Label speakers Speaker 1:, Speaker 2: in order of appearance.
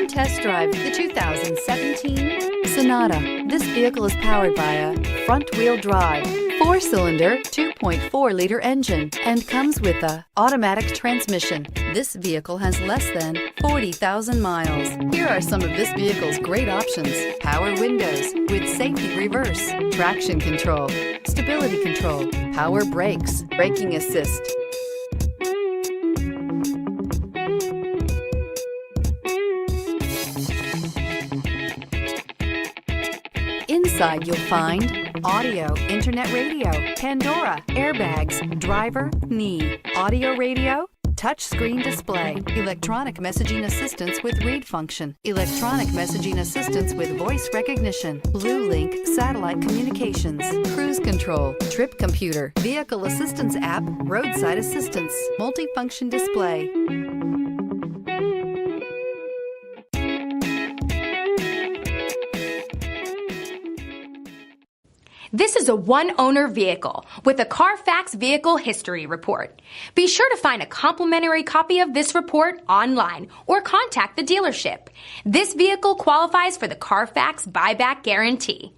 Speaker 1: Come test drive the 2017 Sonata. This vehicle is powered by a front-wheel drive, 4-cylinder, 2.4-liter engine, and comes with a automatic transmission. This vehicle has less than 40,000 miles. Here are some of this vehicle's great options: power windows with safety reverse, traction control, stability control, power brakes, braking assist. Inside you'll find audio, internet radio, Pandora, airbags, driver, knee, audio radio, touchscreen display, electronic messaging assistance with read function, electronic messaging assistance with voice recognition, BlueLink satellite communications, cruise control, trip computer, vehicle assistance app, roadside assistance, multifunction display.
Speaker 2: This is a one-owner vehicle with a Carfax Vehicle History Report. Be sure to find a complimentary copy of this report online or contact the dealership. This vehicle qualifies for the Carfax Buyback Guarantee.